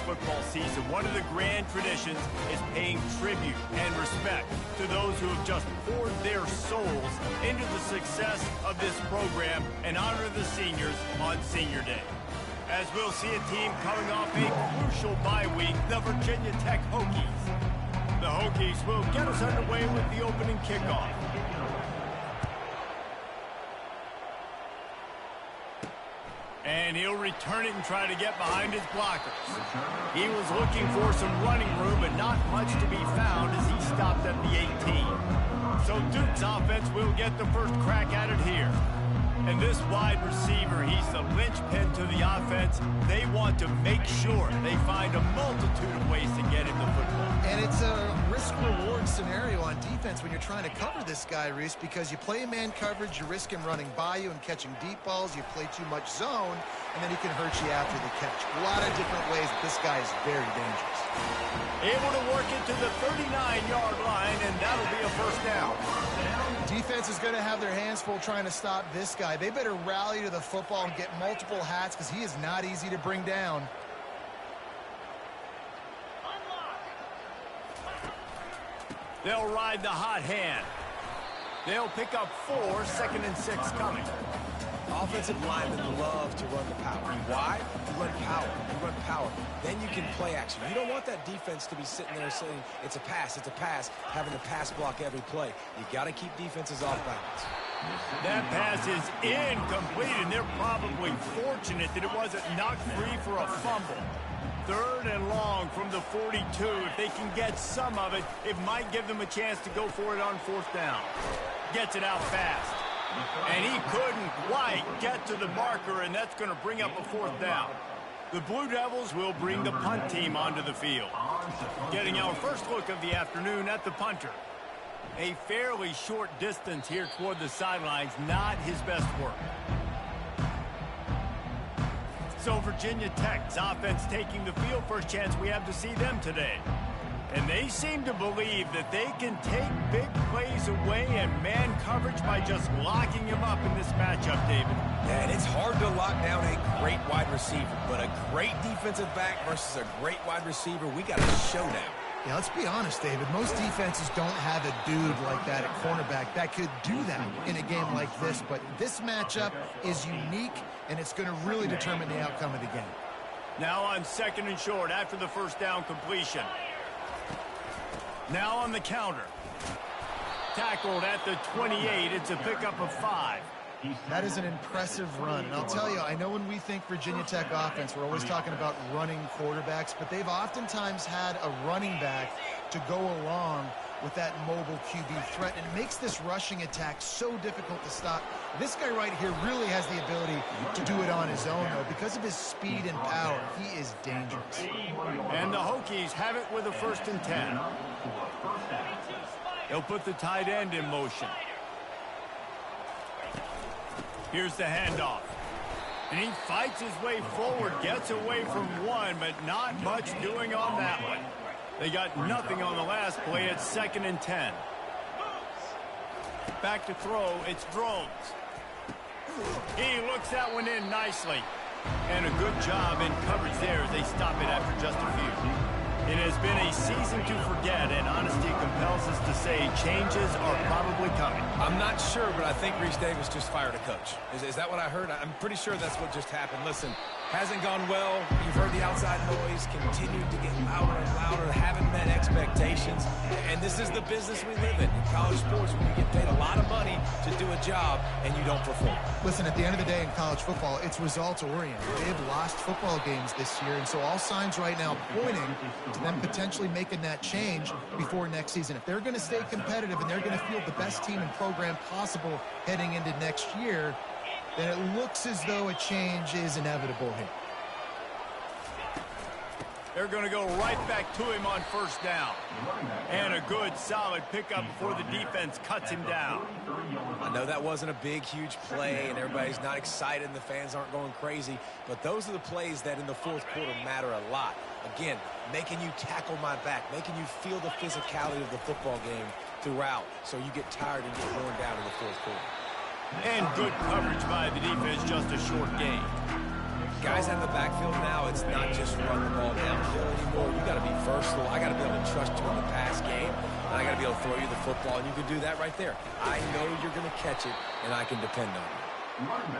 football season, one of the grand traditions is paying tribute and respect to those who have just poured their souls into the success of this program and honor the seniors on Senior Day. As we'll see a team coming off a crucial bye week, the Virginia Tech Hokies. The Hokies will get us underway with the opening kickoff. And he'll return it and try to get behind his blockers. He was looking for some running room, but not much to be found as he stopped at the 18. So Duke's offense will get the first crack at it here. And this wide receiver, he's the linchpin to the offense. They want to make sure they find a multitude of ways to get him the football. And it's a risk-reward scenario on defense when you're trying to cover this guy, Reese, because you play man coverage, you risk him running by you and catching deep balls. You play too much zone, and then he can hurt you after the catch. A lot of different ways. This guy is very dangerous. Able to work it to the 39-yard line, and that'll be a first down. Defense is going to have their hands full trying to stop this guy. They better rally to the football and get multiple hats because he is not easy to bring down. They'll ride the hot hand. They'll pick up 4, 2nd and 6 coming. Offensive linemen love to run the power. Why? You run power. You run power. Then you can play action. You don't want that defense to be sitting there saying, it's a pass, having to pass block every play. You got to keep defenses off balance. That pass is incomplete, and they're probably fortunate that it wasn't knocked free for a fumble. 3rd and long from the 42. If they can get some of it, it might give them a chance to go for it on 4th down. Gets it out fast. And he couldn't quite get to the marker, and that's going to bring up a 4th down. The Blue Devils will bring the punt team onto the field. Getting our first look of the afternoon at the punter. A fairly short distance here toward the sidelines, not his best work. So Virginia Tech's offense taking the field. First chance we have to see them today. And they seem to believe that they can take big plays away and man coverage by just locking him up in this matchup, David. Yeah, and it's hard to lock down a great wide receiver, but a great defensive back versus a great wide receiver, we got a showdown. Yeah, let's be honest, David. Most defenses don't have a dude like that at cornerback that could do that in a game like this, but this matchup is unique, and it's going to really determine the outcome of the game. Now on 2nd and short after the first down completion. Now on the counter. Tackled at the 28. It's a pickup of 5. That is an impressive run. And I'll tell you, I know when we think Virginia Tech offense, we're always talking about running quarterbacks, but they've oftentimes had a running back to go along with that mobile QB threat, and it makes this rushing attack so difficult to stop. This guy right here really has the ability to do it on his own, though. Because of his speed and power, he is dangerous. And the Hokies have it with a 1st and 10. They'll put the tight end in motion. Here's the handoff. And he fights his way forward, gets away from one, but not much doing on that one. They got nothing on the last play. It's 2nd and 10. Back to throw. It's Drones. He looks that one in nicely. And a good job in coverage there as they stop it after just a few. It has been a season to forget, and honesty compels us to say changes are probably coming. I'm not sure, but I think Reese Davis just fired a coach. Is that what I heard? I'm pretty sure that's what just happened. Listen, hasn't gone well. You've heard the outside noise, continued to get louder and louder, haven't met expectations. And this is the business we live in college sports, when you get paid a lot of money to do a job and you don't perform. Listen, at the end of the day in college football, it's results-oriented. They've lost football games this year, and so all signs right now pointing to them potentially making that change before next season. If they're going to stay competitive and they're going to field the best team and program possible heading into next year, then it looks as though a change is inevitable here. They're going to go right back to him on 1st down. And a good, solid pickup before the defense cuts him down. I know that wasn't a big, huge play, and everybody's not excited, and the fans aren't going crazy, but those are the plays that in the 4th quarter matter a lot. Again, making you tackle my back, making you feel the physicality of the football game throughout, so you get tired and get worn down in the 4th quarter. And good coverage by the defense, just a short gain. Guys out in the backfield now, it's not just run the ball downhill. versatile. I got to be able to trust you in the pass game, and I got to be able to throw you the football, and you can do that right there. I know you're going to catch it, and I can depend on you.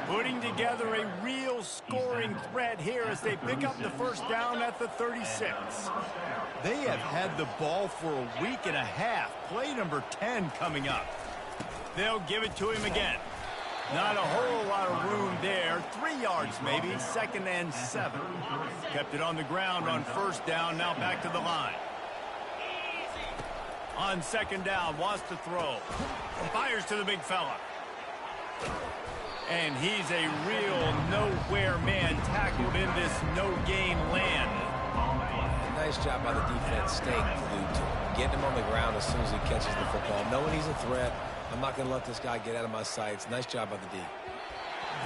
Putting together a real scoring threat here as they pick up the first down at the 36. They have had the ball for a week and a half. Play number 10 coming up. They'll give it to him again. Not a whole lot of room there. 3 yards maybe, 2nd and 7. Kept it on the ground on first down, now back to the line. On 2nd down, wants to throw. Fires to the big fella. And he's a real nowhere man tackled in this no-gain land. Nice job by the defense staying glued to him. Getting him on the ground as soon as he catches the football. Knowing he's a threat, I'm not going to let this guy get out of my sights. Nice job by the D.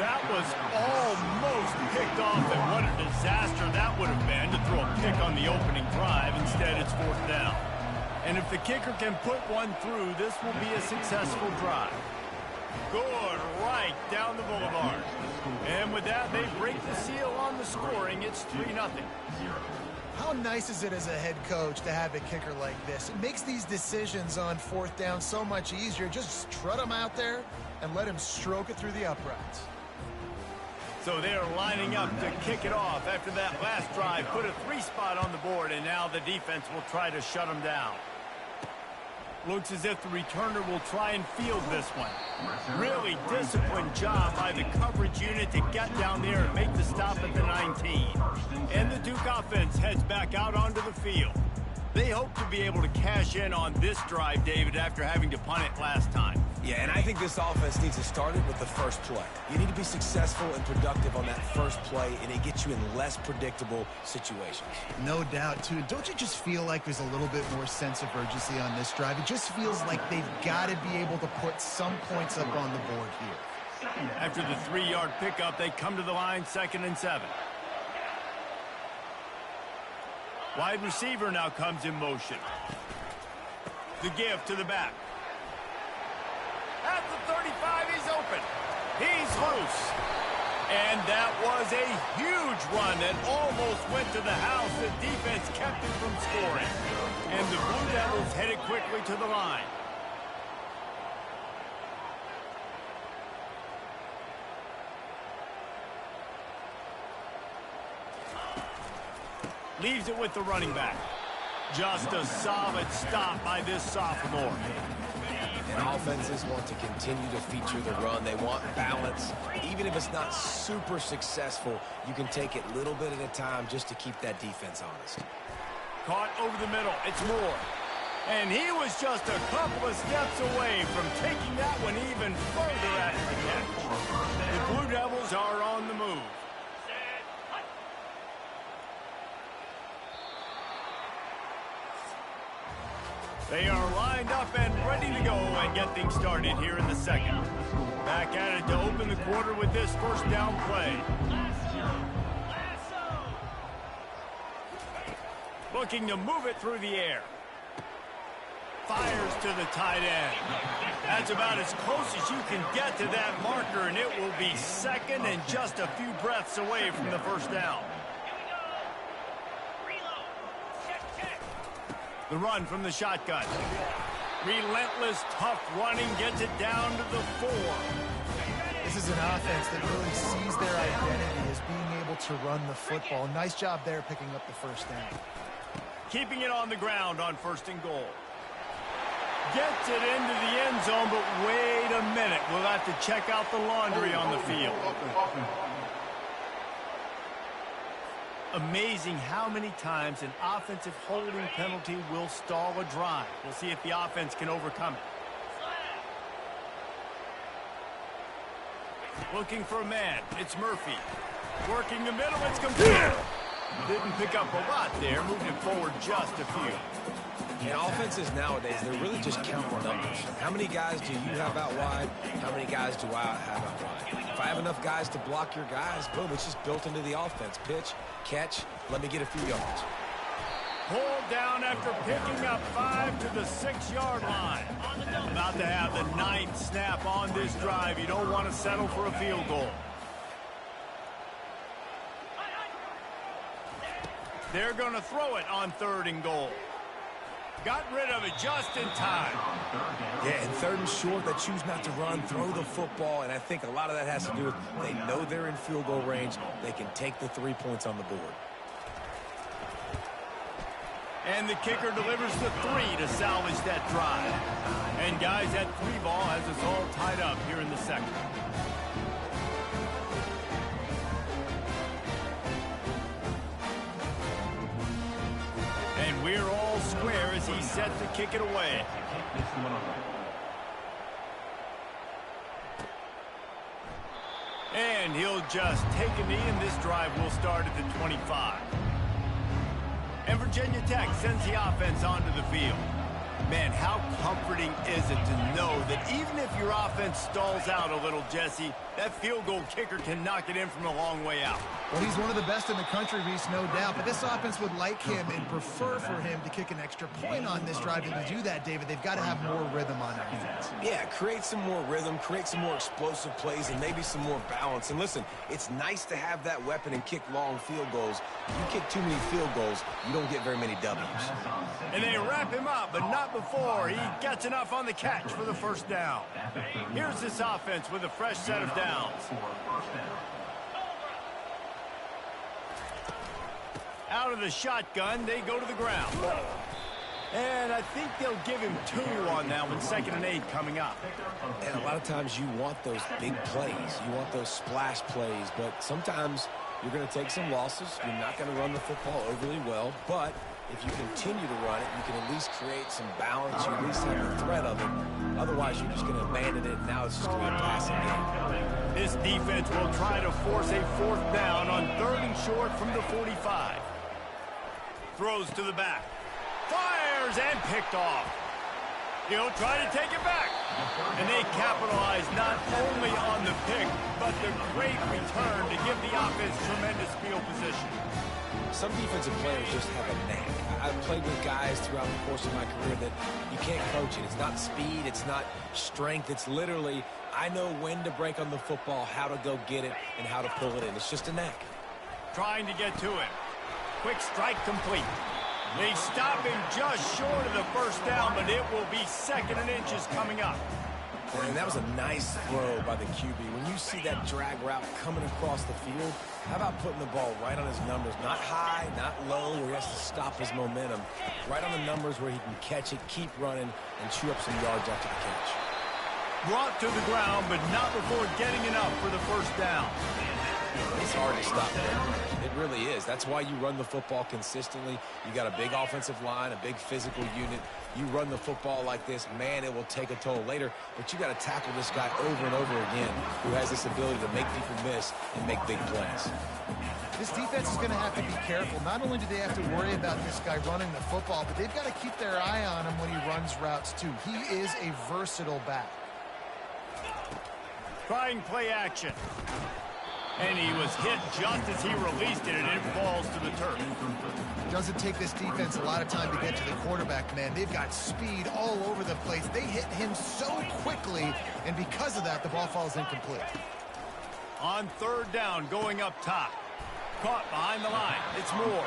That was almost picked off, and what a disaster that would have been to throw a pick on the opening drive. Instead, it's 4th down. And if the kicker can put one through, this will be a successful drive. Good, right down the boulevard. And with that, they break the seal on the scoring. It's 3-0. How nice is it as a head coach to have a kicker like this? It makes these decisions on 4th down so much easier. Just trot him out there and let him stroke it through the uprights. So they're lining up to kick it off after that last drive. Put a 3 spot on the board, and now the defense will try to shut them down. Looks as if the returner will try and field this one. Really disciplined job by the coverage unit to get down there and make the stop at the 19. And the Duke offense heads back out onto the field. They hope to be able to cash in on this drive, David, after having to punt it last time. Yeah, and I think this offense needs to start it with the first play. You need to be successful and productive on that first play, and it gets you in less predictable situations. No doubt, too. Don't you just feel like there's a little bit more sense of urgency on this drive? It just feels like they've got to be able to put some points up on the board here. After the 3-yard pickup, they come to the line, 2nd and 7. Wide receiver now comes in motion. The give to the back. At the 35, he's open. He's loose. And that was a huge run that almost went to the house. The defense kept him from scoring. And the Blue Devils headed quickly to the line. Leaves it with the running back. Just a solid stop by this sophomore. And offenses want to continue to feature the run. They want balance. Even if it's not super successful, you can take it little bit at a time just to keep that defense honest. Caught over the middle. It's Moore. And he was just a couple of steps away from taking that one even further after the catch. The Blue Devils are on the move. They are lined up and ready to go and get things started here in the second. Back at it to open the quarter with this first down play. Looking to move it through the air. Fires to the tight end. That's about as close as you can get to that marker, and it will be second and just a few breaths away from the first down. The run from the shotgun. Relentless, tough running gets it down to the 4. This is an offense that really sees their identity as being able to run the football. Nice job there picking up the first down. Keeping it on the ground on 1st and goal. Gets it into the end zone, but wait a minute. We'll have to check out the laundry on the field. Amazing how many times an offensive holding penalty will stall a drive. We'll see if the offense can overcome it. Looking for a man. It's Murphy. Working the middle. It's complete. Didn't pick up a lot there. Moving it forward just a few. And offenses nowadays, they're really just counting numbers. How many guys do you have out wide? How many guys do I have out wide? If I have enough guys to block your guys, boom, it's just built into the offense. Pitch, catch, let me get a few yards. Pulled down after picking up 5 to the 6-yard line. About to have the 9th snap on this drive. You don't want to settle for a field goal. They're going to throw it on 3rd and goal. Got rid of it just in time. Yeah, and 3rd and short, they choose not to run, throw the football, and I think a lot of that has to do with they know they're in field goal range. They can take the 3 points on the board. And the kicker delivers the 3 to salvage that drive. And guys, that 3 ball has us all tied up here in the second. And we're all square as he's set to kick it away. And he'll just take a knee, and this drive will start at the 25. And Virginia Tech sends the offense onto the field. Man, how comforting is it to know that even if your offense stalls out a little, Jesse, that field goal kicker can knock it in from a long way out. Well, he's one of the best in the country, Reese, no doubt. But this offense would like him and prefer for him to kick an extra point on this drive. And to do that, David, they've got to have more rhythm on offense. Yeah, create some more rhythm, create some more explosive plays, and maybe some more balance. And listen, it's nice to have that weapon and kick long field goals. If you kick too many field goals, you don't get very many W's. And they wrap him up, but not before he gets enough on the catch for the 1st down. Here's this offense with a fresh set of downs. Out of the shotgun, they go to the ground. And I think they'll give him 2 on that one, 2nd and 8 coming up. And a lot of times you want those big plays. You want those splash plays, but sometimes you're going to take some losses. You're not going to run the football overly well, but if you continue to run it, you can at least create some balance. You at least have the threat of it. Otherwise, you're just going to abandon it, and now it's just going to be a passing game. This defense will try to force a 4th down on 3rd and short from the 45. Throws to the back. Fires and picked off. He'll try to take it back. And they capitalize not only on the pick, but the great return to give the offense tremendous field position. Some defensive players just have a knack. I've played with guys throughout the course of my career that you can't coach it. It's not speed, it's not strength. It's literally, I know when to break on the football, how to go get it, and how to pull it in. It's just a knack. Trying to get to him. Quick strike complete. They stop him just short of the 1st down, but it will be 2nd and inches coming up. And that was a nice throw by the QB. When you see that drag route coming across the field, how about putting the ball right on his numbers? Not high, not low, where he has to stop his momentum. Right on the numbers where he can catch it, keep running, and chew up some yards after the catch. Brought to the ground, but not before getting enough for the 1st down. It's hard to stop there. It really is. That's why you run the football consistently. You got a big offensive line, a big physical unit. You run the football like this, man, it will take a toll later. But you got to tackle this guy over and over again who has this ability to make people miss and make big plays. This defense is going to have to be careful. Not only do they have to worry about this guy running the football, but they've got to keep their eye on him when he runs routes too. He is a versatile back. Trying play action. And he was hit just as he released it, and it falls to the turf. Doesn't take this defense a lot of time to get to the quarterback, man. They've got speed all over the place. They hit him so quickly, and because of that, the ball falls incomplete. On 3rd down, going up top. Caught behind the line. It's Moore.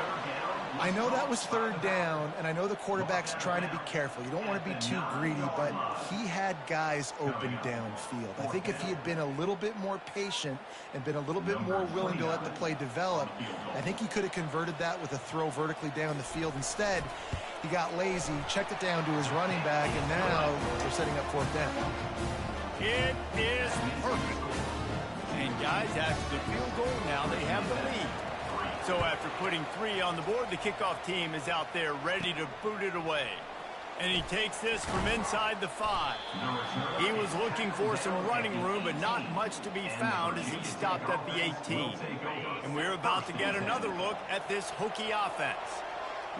I know that was 3rd down, and I know the quarterback's trying to be careful. You don't want to be too greedy, but he had guys open downfield. I think if he had been a little bit more patient and been a little bit more willing to let the play develop, I think he could have converted that with a throw vertically down the field. Instead, he got lazy, checked it down to his running back, and now they're setting up 4th down. It is perfect. And guys, after the field goal, now they have the lead. So after putting 3 on the board, the kickoff team is out there ready to boot it away. And he takes this from inside the 5. He was looking for some running room, but not much to be found as he stopped at the 18. And we're about to get another look at this Hokie offense.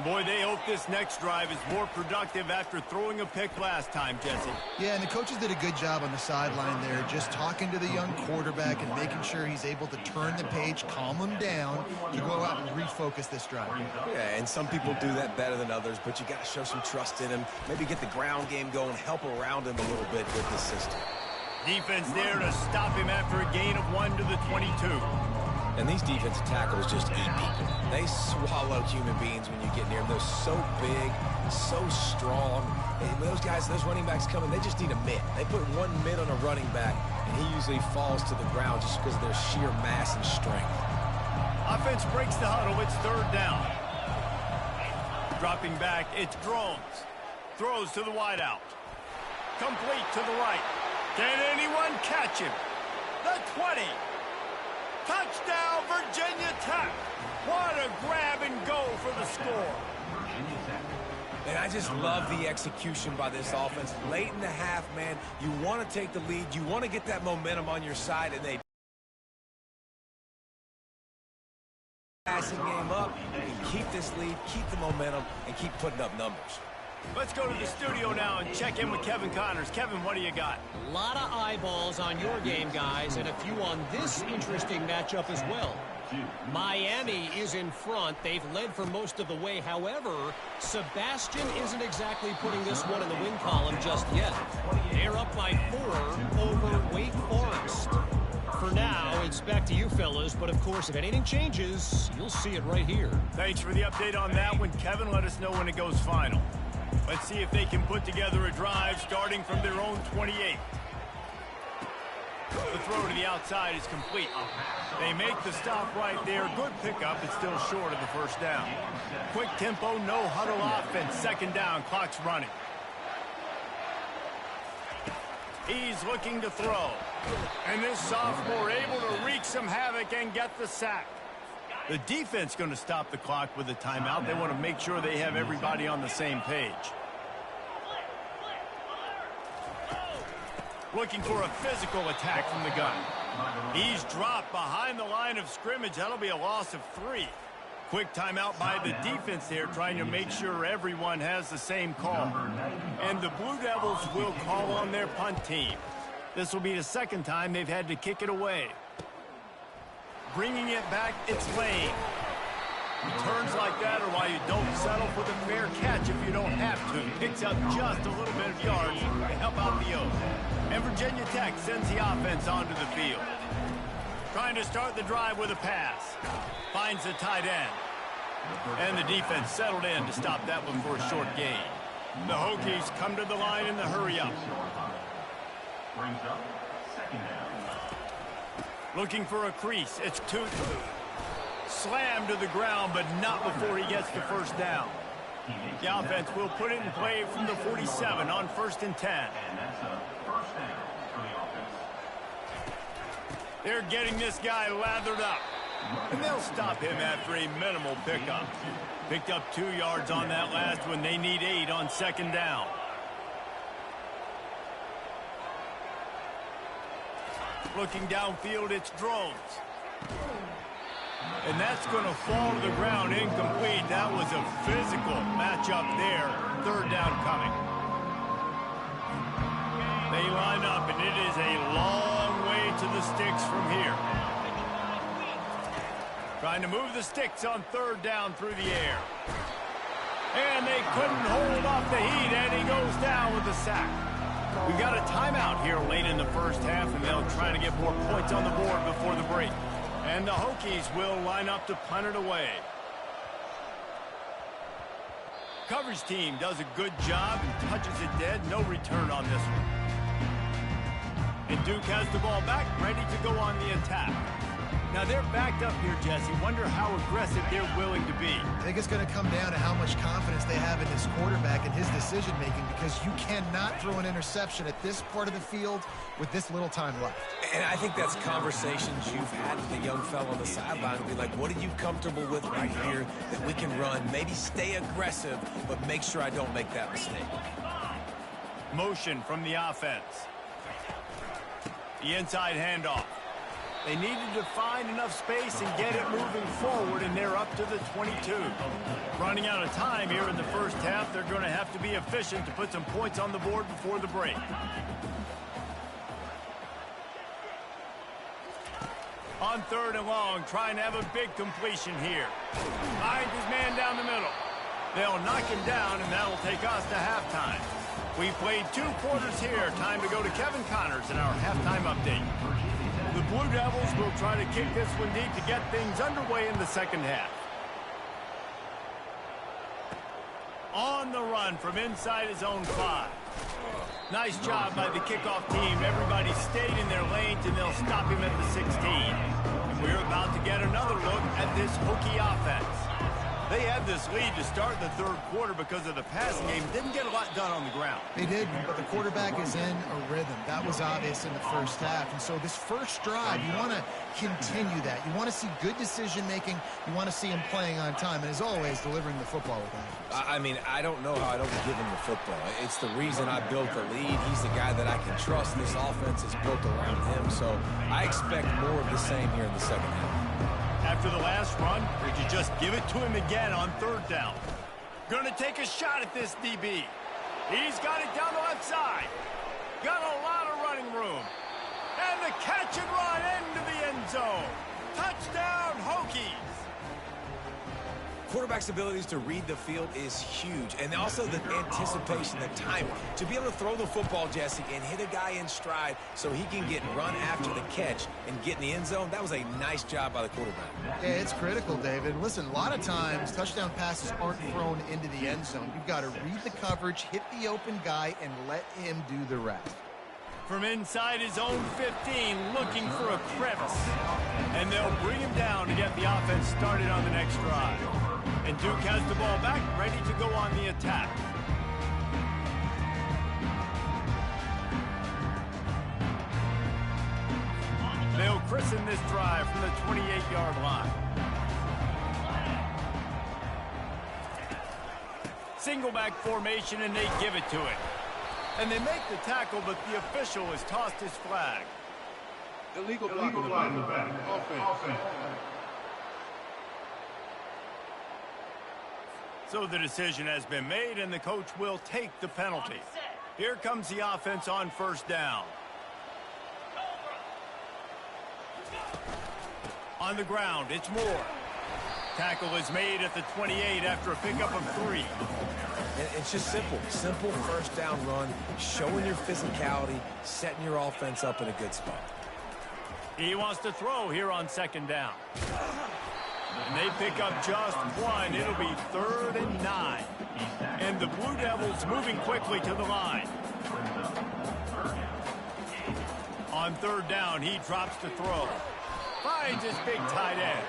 Boy, they hope this next drive is more productive after throwing a pick last time, Jesse. Yeah, and the coaches did a good job on the sideline there, just talking to the young quarterback and making sure he's able to turn the page, calm him down, to go out and refocus this drive. Yeah, and some people do that better than others, but you got to show some trust in him, maybe get the ground game going, help around him a little bit with this system. Defense there to stop him after a gain of 1 to the 22. And these defensive tackles just eat people. They swallow human beings when you get near them. They're so big, so strong. And when those guys, those running backs come in, they just need a mitt. They put one mitt on a running back, and he usually falls to the ground just because of their sheer mass and strength. Offense breaks the huddle. It's third down. Dropping back, it's Drones. Throws to the wideout. Complete to the right. Can anyone catch him? The 20. Touchdown, Virginia Tech. What a grab and go for the score. And I just love the execution by this offense. Late in the half, man, you want to take the lead. You want to get that momentum on your side, and they passing game up and keep this lead, keep the momentum, and keep putting up numbers. Let's go to the studio now and check in with Kevin Connors. Kevin, what do you got? A lot of eyeballs on your game, guys, and a few on this interesting matchup as well. Miami is in front. They've led for most of the way. However, Sebastian isn't exactly putting this one in the win column just yet. They're up by 4 over Wake Forest. For now, it's back to you fellas, but of course, if anything changes, you'll see it right here. Thanks for the update on that one, Kevin. Let us know when it goes final. Let's see if they can put together a drive starting from their own 28. The throw to the outside is complete. They make the stop right there. Good pickup. It's still short of the first down. Quick tempo, no huddle offense. Second down, clock's running. He's looking to throw. And this sophomore able to wreak some havoc and get the sack. The defense going to stop the clock with a timeout. They want to make sure they have everybody on the same page. Looking for a physical attack from the gun. He's dropped behind the line of scrimmage. That'll be a loss of 3. Quick timeout by the defense there, trying to make sure everyone has the same call. And the Blue Devils will call on their punt team. This will be the second time they've had to kick it away. Bringing it back, it's Lane. Returns like that are why you don't settle for the fair catch if you don't have to. Picks up just a little bit of yards to help out the O's. And Virginia Tech sends the offense onto the field. Trying to start the drive with a pass. Finds the tight end. And the defense settled in to stop that one for a short gain. The Hokies come to the line in the hurry-up. Brings up second down. Looking for a crease. It's 2. Slammed to the ground, but not before he gets the first down. The offense will put it in play from the 47 on 1st and 10. And that's a first down for the offense. They're getting this guy lathered up. And they'll stop him after a minimal pickup. Picked up 2 yards on that last one. They need 8 on second down. Looking downfield, it's Drones. And that's going to fall to the ground incomplete. That was a physical matchup there. Third down coming. They line up, and it is a long way to the sticks from here. Trying to move the sticks on third down through the air. And they couldn't hold off the heat, and he goes down with the sack. We've got a timeout here late in the first half, and they'll try to get more points on the board before the break. And the Hokies will line up to punt it away. Coverage team does a good job and touches it dead. No return on this one. And Duke has the ball back, ready to go on the attack. Now they're backed up here, Jesse. Wonder how aggressive they're willing to be. I think it's going to come down to how much confidence they have in this quarterback and his decision-making, because you cannot throw an interception at this part of the field with this little time left. And I think that's conversations you've had with the young fellow on the sideline. Be like, what are you comfortable with right here that we can run? Maybe stay aggressive, but make sure I don't make that mistake. Motion from the offense. The inside handoff. They needed to find enough space and get it moving forward, and they're up to the 22. Running out of time here in the first half. They're going to have to be efficient to put some points on the board before the break. On third and long, trying to have a big completion here. Finds his man down the middle. They'll knock him down, and that'll take us to halftime. We played 2 quarters here. Time to go to Kevin Connors in our halftime update. The Blue Devils will try to kick this one deep to get things underway in the second half. On the run from inside his own 5. Nice job by the kickoff team. Everybody stayed in their lanes, and they'll stop him at the 16. And we're about to get another look at this Hokie offense. They had this lead to start the third quarter because of the passing game. Didn't get a lot done on the ground. They did, but the quarterback is in a rhythm. That was obvious in the first half. And so this first drive, you want to continue that. You want to see good decision-making. You want to see him playing on time. And as always, delivering the football with accuracy. I mean, I don't know how I don't give him the football. It's the reason I built the lead. He's the guy that I can trust. This offense is built around him. So I expect more of the same here in the second half. After the last run, or did you just give it to him again on third down? Going to take a shot at this DB. He's got it down the left side. Got a lot of running room. And the catch and run into the end zone. Touchdown, Hokies. Quarterback's abilities to read the field is huge. And also the anticipation, the timing. To be able to throw the football, Jesse, and hit a guy in stride so he can get run after the catch and get in the end zone, that was a nice job by the quarterback. Yeah, it's critical, David. Listen, a lot of times touchdown passes aren't thrown into the end zone. You've got to read the coverage, hit the open guy, and let him do the rest. From inside his own 15, looking for a crevice. And they'll bring him down to get the offense started on the next drive. And Duke has the ball back, ready to go on the attack. They'll christen this drive from the 28-yard line. Single back formation, and they give it to it. And they make the tackle, but the official has tossed his flag. Illegal block in the back. Offense. So the decision has been made, and the coach will take the penalty. Here comes the offense on first down. On the ground, it's Moore. Tackle is made at the 28 after a pickup of 3. It's just simple. Simple first down run, showing your physicality, setting your offense up in a good spot. He wants to throw here on second down. And they pick up just 1. It'll be 3rd and 9. And the Blue Devils moving quickly to the line. On third down, he drops to throw. Finds his big tight end.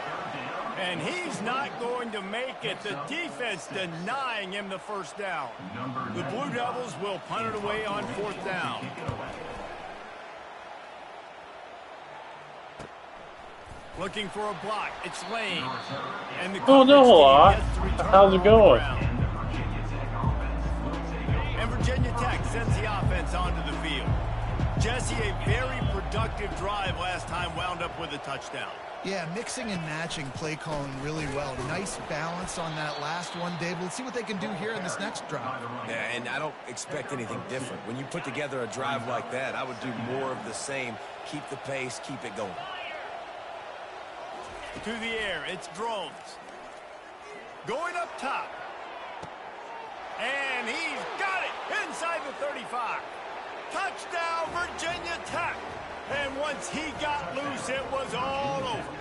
And he's not going to make it. The defense denying him the first down. The Blue Devils will punt it away on 4th down. Looking for a block. It's Lane. And the Oh, no, how's it going? And Virginia Tech sends the offense onto the field. Jesse, a very productive drive last time, wound up with a touchdown. Yeah, mixing and matching play calling really well. Nice balance on that last one, Dave. Let's see what they can do here in this next drive. Yeah, and I don't expect anything different. When you put together a drive like that, I would do more of the same. Keep the pace, keep it going. To the air, it's Drones. Going up top. And he's got it inside the 35. Touchdown, Virginia Tech. And once he got loose, it was all over.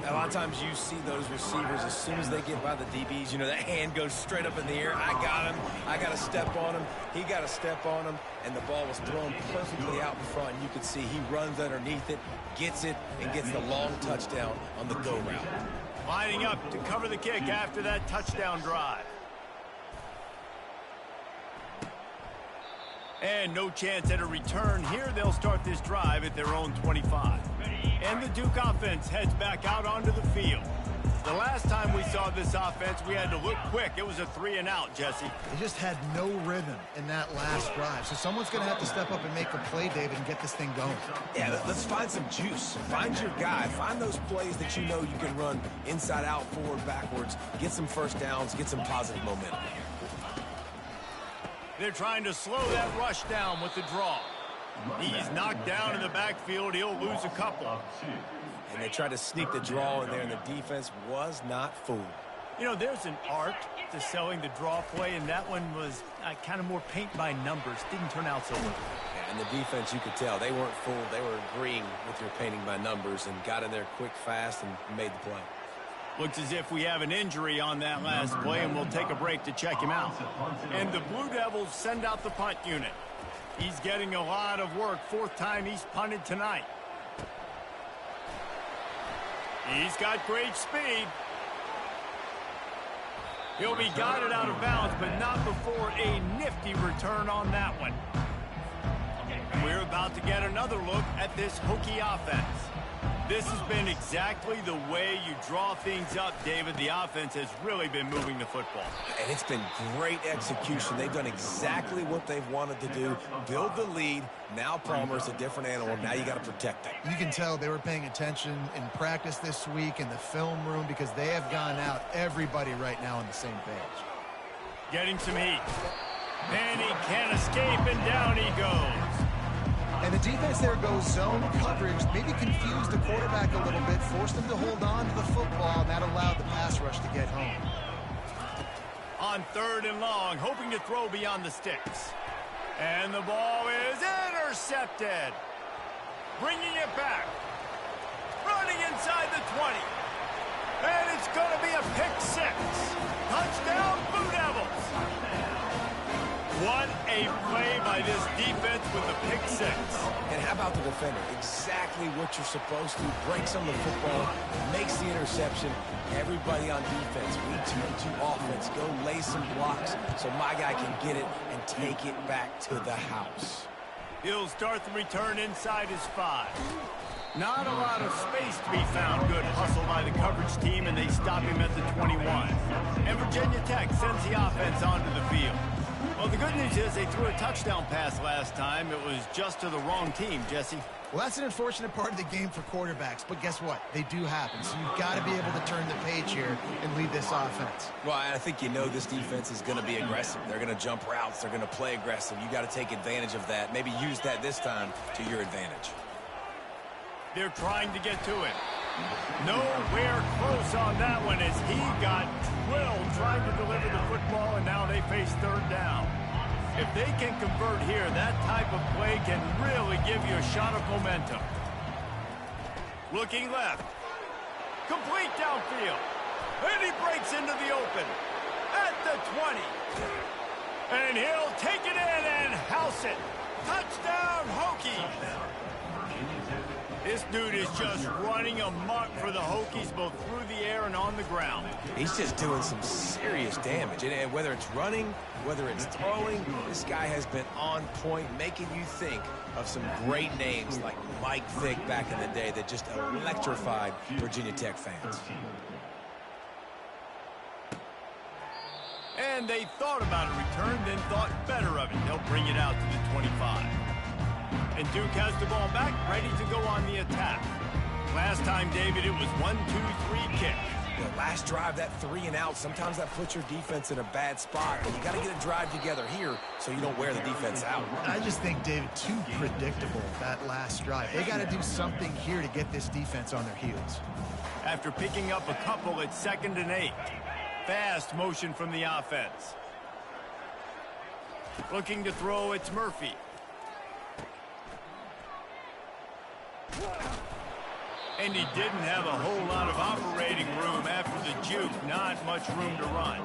A lot of times you see those receivers, as soon as they get by the DBs, you know, that hand goes straight up in the air. I got him. I got to step on him. He got to step on him. And the ball was thrown perfectly out in front. You can see he runs underneath it, gets it, and gets the long touchdown on the go route. Lining up to cover the kick after that touchdown drive. And no chance at a return here. They'll start this drive at their own 25. And the Duke offense heads back out onto the field. The last time we saw this offense, we had to look quick. It was a 3-and-out, Jesse. They just had no rhythm in that last drive. So someone's going to have to step up and make a play, David, and get this thing going. Yeah, let's find some juice. Find your guy. Find those plays that you know you can run inside out, forward, backwards. Get some first downs. Get some positive momentum. They're trying to slow that rush down with the draw. He's knocked down in the backfield. He'll lose a couple. And they tried to sneak the draw in there, and the defense was not fooled. You know, there's an art to selling the draw play, and that one was kind of more paint by numbers. Didn't turn out so well. Yeah, and the defense, you could tell, they weren't fooled. They were agreeing with your painting by numbers and got in there quick, fast, and made the play. Looks as if we have an injury on that last play, and we'll take a break to check him out. And the Blue Devils send out the punt unit. He's getting a lot of work. Fourth time he's punted tonight. He's got great speed. He'll be guided out of bounds, but not before a nifty return on that one. We're about to get another look at this Hokie offense. This has been exactly the way you draw things up, David. The offense has really been moving the football. And it's been great execution. They've done exactly what they've wanted to do. Build the lead. Now Palmer's a different animal. Now you got to protect them. You can tell they were paying attention in practice this week in the film room because they have gone out everybody right now on the same page. Getting some heat. And he can't escape, and down he goes. And the defense there goes zone coverage, maybe confused the quarterback a little bit, forced him to hold on to the football, and that allowed the pass rush to get home. On 3rd and long, hoping to throw beyond the sticks. And the ball is intercepted. Bringing it back. Running inside the 20. And it's going to be a pick 6. Touchdown, Blue Devils. What a play by this defense with the pick 6. And how about the defender? Exactly what you're supposed to. Breaks on the football, makes the interception. Everybody on defense, we turn to offense. Go lay some blocks so my guy can get it and take it back to the house. He'll start the return inside his 5. Not a lot of space to be found. Good hustle by the coverage team, and they stop him at the 21. And Virginia Tech sends the offense onto the field. Well, the good news is they threw a touchdown pass last time. It was just to the wrong team, Jesse. Well, that's an unfortunate part of the game for quarterbacks, but guess what? They do happen, so you've got to be able to turn the page here and lead this offense. Well, I think you know this defense is going to be aggressive. They're going to jump routes. They're going to play aggressive. You got to take advantage of that. Maybe use that this time to your advantage. They're trying to get to it. Nowhere close on that one as he got drilled trying to deliver the football, and now they face 3rd down. If they can convert here, that type of play can really give you a shot of momentum. Looking left. Complete downfield. And he breaks into the open. At the 20. And he'll take it in and house it. Touchdown, Hokies. This dude is just running amok for the Hokies, both through the air and on the ground. He's just doing some serious damage. And whether it's running, whether it's throwing, this guy has been on point, making you think of some great names like Mike Vick back in the day that just electrified Virginia Tech fans. And they thought about a return, then thought better of it. They'll bring it out to the 25. And Duke has the ball back, ready to go on the attack. Last time, David, it was 1-2-3 kick. The last drive, that 3 and out, sometimes that puts your defense in a bad spot. But you got to get a drive together here so you don't wear the defense out. I just think, David, too predictable, that last drive. They got to do something here to get this defense on their heels. After picking up a couple, it's 2nd and 8. Fast motion from the offense. Looking to throw, it's Murphy. And he didn't have a whole lot of operating room after the juke. Not much room to run.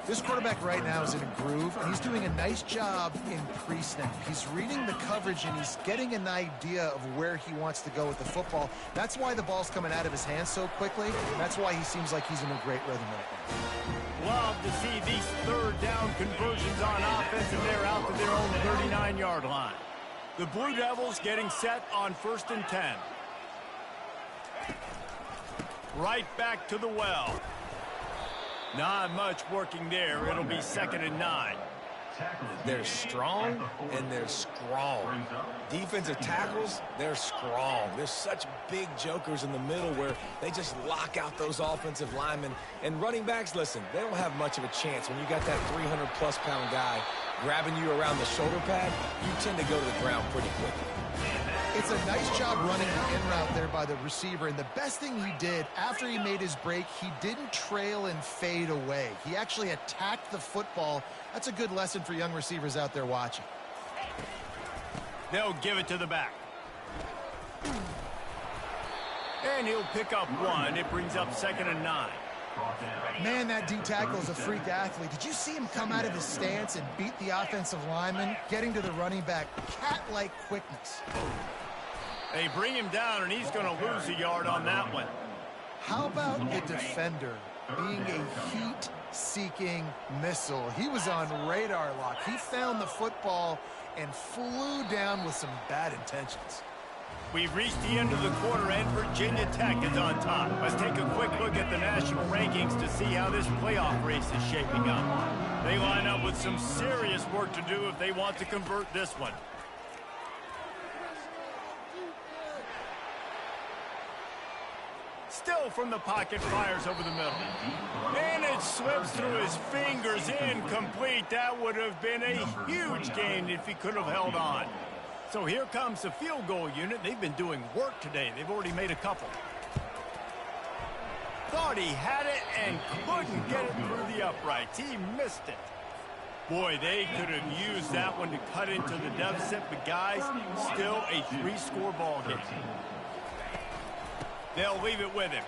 This quarterback right now is in a groove, and he's doing a nice job in pre-snap. He's reading the coverage, and he's getting an idea of where he wants to go with the football. That's why the ball's coming out of his hands so quickly, and that's why he seems like he's in a great rhythm right now. Love to see these 3rd down conversions on offense, and they're out to their own 39-yard line. The Blue Devils getting set on 1st and 10. Right back to the well. Not much working there. It'll be 2nd and 9. They're strong and they're strong. Defensive tackles, they're strong. There's such big jokers in the middle where they just lock out those offensive linemen. And running backs, listen, they don't have much of a chance. When you got that 300-plus pound guy grabbing you around the shoulder pad, you tend to go to the ground pretty quickly. It's a nice job running the in route there by the receiver, and the best thing he did after he made his break, he didn't trail and fade away. He actually attacked the football. That's a good lesson for young receivers out there watching. They'll give it to the back. And he'll pick up one. It brings up 2nd and 9. Man, that D-tackle is a freak athlete. Did you see him come out of his stance and beat the offensive lineman, getting to the running back? Cat-like quickness. They bring him down, and he's going to lose a yard on that one. How about the defender being a heat-seeking missile? He was on radar lock. He found the football and flew down with some bad intentions. We've reached the end of the quarter, and Virginia Tech is on top. Let's take a quick look at the national rankings to see how this playoff race is shaping up. They line up with some serious work to do if they want to convert this one. Still from the pocket, fires over the middle. And it slips through his fingers, incomplete. That would have been a huge gain if he could have held on. So here comes the field goal unit. They've been doing work today. They've already made a couple. Thought he had it and couldn't get it through the uprights. He missed it. Boy, they could have used that one to cut into the deficit, but guys, still a 3-score ball game. They'll leave it with him.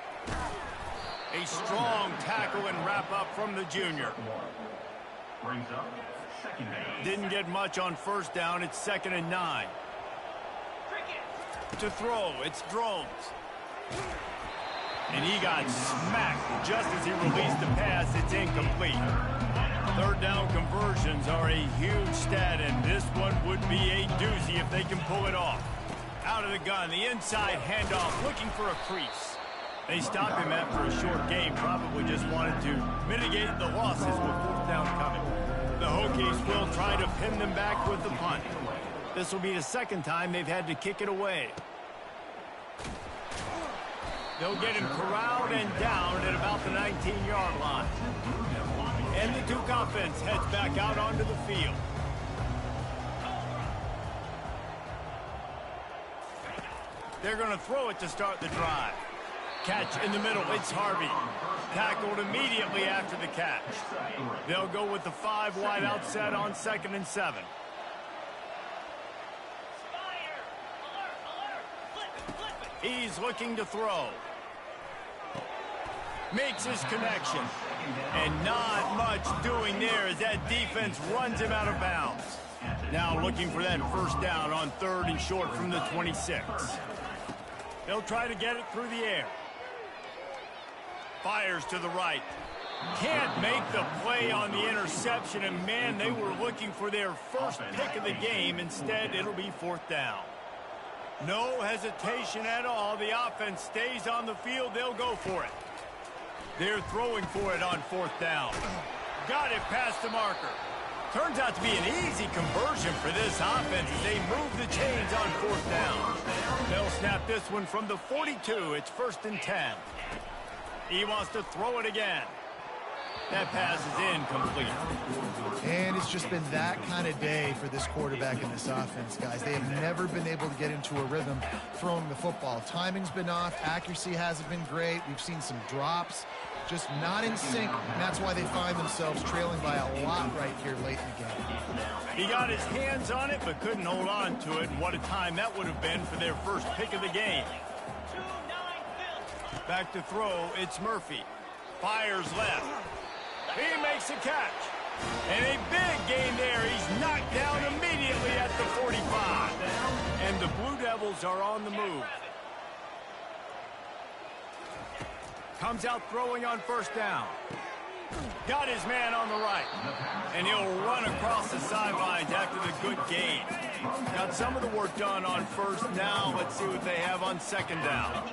A strong tackle and wrap up from the junior. Didn't get much on 1st down. It's 2nd and 9. To throw, it's Drones. And he got smacked just as he released the pass. It's incomplete. 3rd down conversions are a huge stat, and this one would be a doozy if they can pull it off. Out of the gun, the inside handoff, looking for a crease. They stopped him after a short game, probably just wanted to mitigate the losses with 4th down coming. The Hokies will try to pin them back with the punt. This will be the 2nd time they've had to kick it away. They'll get him corralled and down at about the 19-yard line. And the Duke offense heads back out onto the field. They're going to throw it to start the drive. Catch in the middle. It's Harvey. Tackled immediately after the catch. They'll go with the 5 wide out set on 2nd and 7. He's looking to throw. Makes his connection. And not much doing there as that defense runs him out of bounds. Now looking for that 1st down on 3rd and short from the 26. They'll try to get it through the air. Fires to the right. Can't make the play on the interception, and man, they were looking for their first pick of the game. Instead, it'll be 4th down. No hesitation at all. The offense stays on the field. They'll go for it. They're throwing for it on 4th down. Got it past the marker. Turns out to be an easy conversion for this offense as they move the chains on 4th down. They'll snap this one from the 42. It's 1st and 10. He wants to throw it again. That pass is incomplete. And it's just been that kind of day for this quarterback and this offense, guys. They have never been able to get into a rhythm throwing the football. Timing's been off. Accuracy hasn't been great. We've seen some drops. Just not in sync, and that's why they find themselves trailing by a lot right here late in the game. He got his hands on it, but couldn't hold on to it, and what a time that would have been for their first pick of the game. Back to throw, it's Murphy. Fires left. He makes a catch. And a big gain there. He's knocked down immediately at the 45. And the Blue Devils are on the move. Comes out throwing on 1st down. Got his man on the right. And he'll run across the sidelines after the good gain. Got some of the work done on 1st. Now let's see what they have on 2nd down.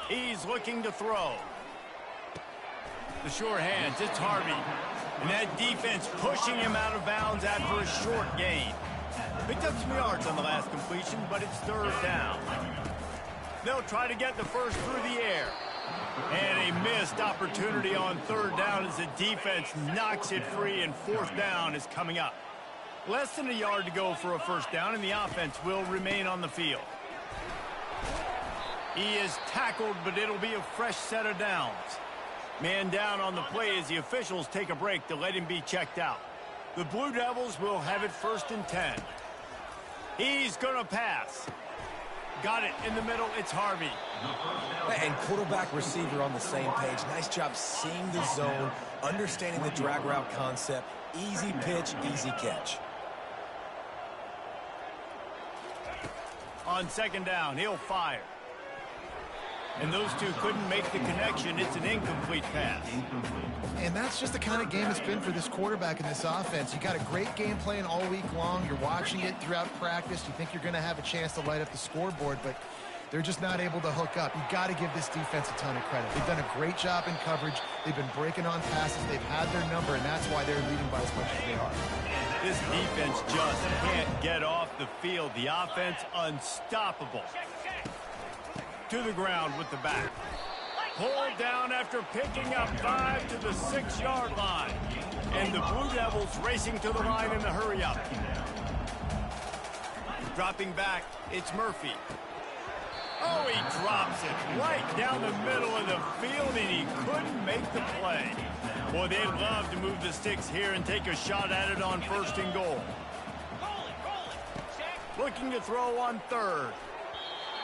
He's looking to throw. The short hands, it's Harvey. And that defense pushing him out of bounds after a short gain. Picked up some yards on the last completion, but it's 3rd down. They'll try to get the first through the air. And a missed opportunity on 3rd down as the defense knocks it free, and 4th down is coming up. Less than a yard to go for a first down, and the offense will remain on the field. He is tackled, but it'll be a fresh set of downs. Man down on the play as the officials take a break to let him be checked out. The Blue Devils will have it 1st and 10. He's going to pass. Got it in the middle. It's Harvey. And quarterback receiver on the same page. Nice job seeing the zone, understanding the drag route concept. Easy pitch, easy catch. On 2nd down, he'll fire. And those two couldn't make the connection. It's an incomplete pass. And that's just the kind of game it's been for this quarterback in this offense. You got a great game plan all week long. You're watching it throughout practice. You think you're going to have a chance to light up the scoreboard, but they're just not able to hook up. You got to give this defense a ton of credit. They've done a great job in coverage. They've been breaking on passes. They've had their number, and that's why they're leading by as much as they are. This defense just can't get off the field. The offense unstoppable. To the ground with the back. Pulled down after picking up 5 to the 6-yard line. And the Blue Devils racing to the line in the hurry-up. Dropping back, it's Murphy. Oh, he drops it right down the middle of the field, and he couldn't make the play. Boy, they'd love to move the sticks here and take a shot at it on 1st and goal. Looking to throw on 3rd.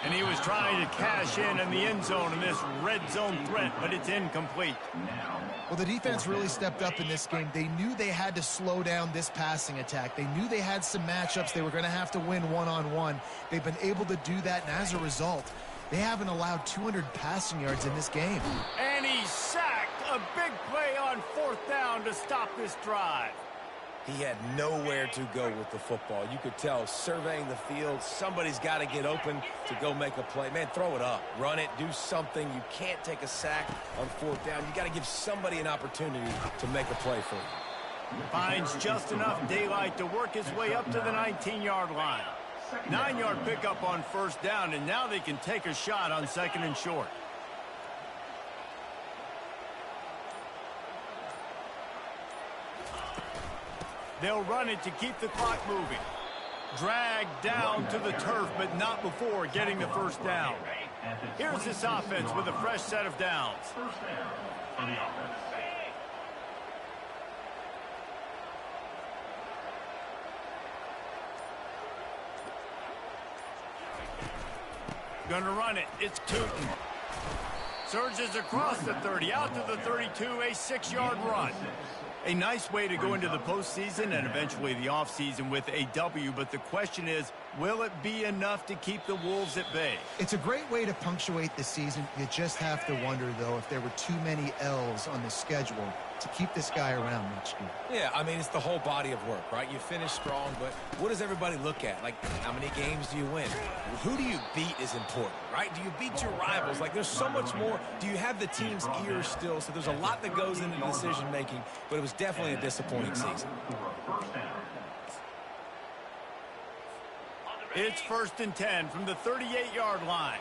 And he was trying to cash in the end zone in this red zone threat, but it's incomplete. Well, the defense really stepped up in this game. They knew they had to slow down this passing attack. They knew they had some matchups they were going to have to win one-on-one. They've been able to do that, and as a result, they haven't allowed 200 passing yards in this game. And he sacked. A big play on 4th down to stop this drive. He had nowhere to go with the football. You could tell, surveying the field, somebody's got to get open to go make a play. Man, throw it up. Run it. Do something. You can't take a sack on 4th down. You got to give somebody an opportunity to make a play for you. Finds just enough daylight to work his way up to the 19-yard line. 9-yard pickup on 1st down, and now they can take a shot on 2nd and short. They'll run it to keep the clock moving. Dragged down to the turf, but not before getting the 1st down. Here's this offense with a fresh set of downs. Gonna run it. It's Tootin. Surges across the 30, out to the 32, a 6-yard run. A nice way to go into the postseason and eventually the offseason with a W, but the question is, will it be enough to keep the Wolves at bay? It's a great way to punctuate the season. You just have to wonder, though, if there were too many L's on the schedule to keep this guy around next year. Yeah, I mean, it's the whole body of work, right? You finish strong, but what does everybody look at? Like, how many games do you win? Who do you beat is important, right? Do you beat your rivals? Like, there's so much more. Do you have the team's ear still? So there's a lot that goes into decision-making, but it was definitely a disappointing season. It's 1st and 10 from the 38-yard line.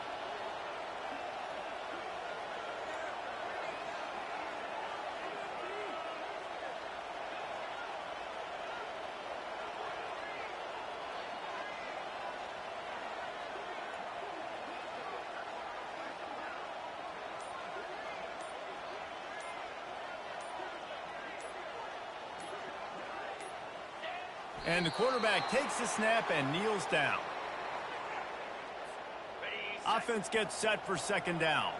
And the quarterback takes the snap and kneels down. Offense gets set for 2nd down.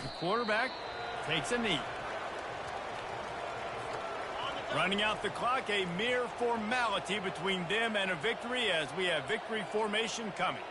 The quarterback takes a knee. Running out the clock, a mere formality between them and a victory as we have victory formation coming.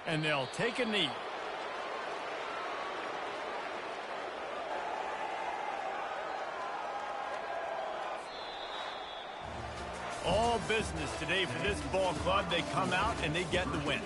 And they'll take a knee. All business today for this ball club. They come out and they get the win.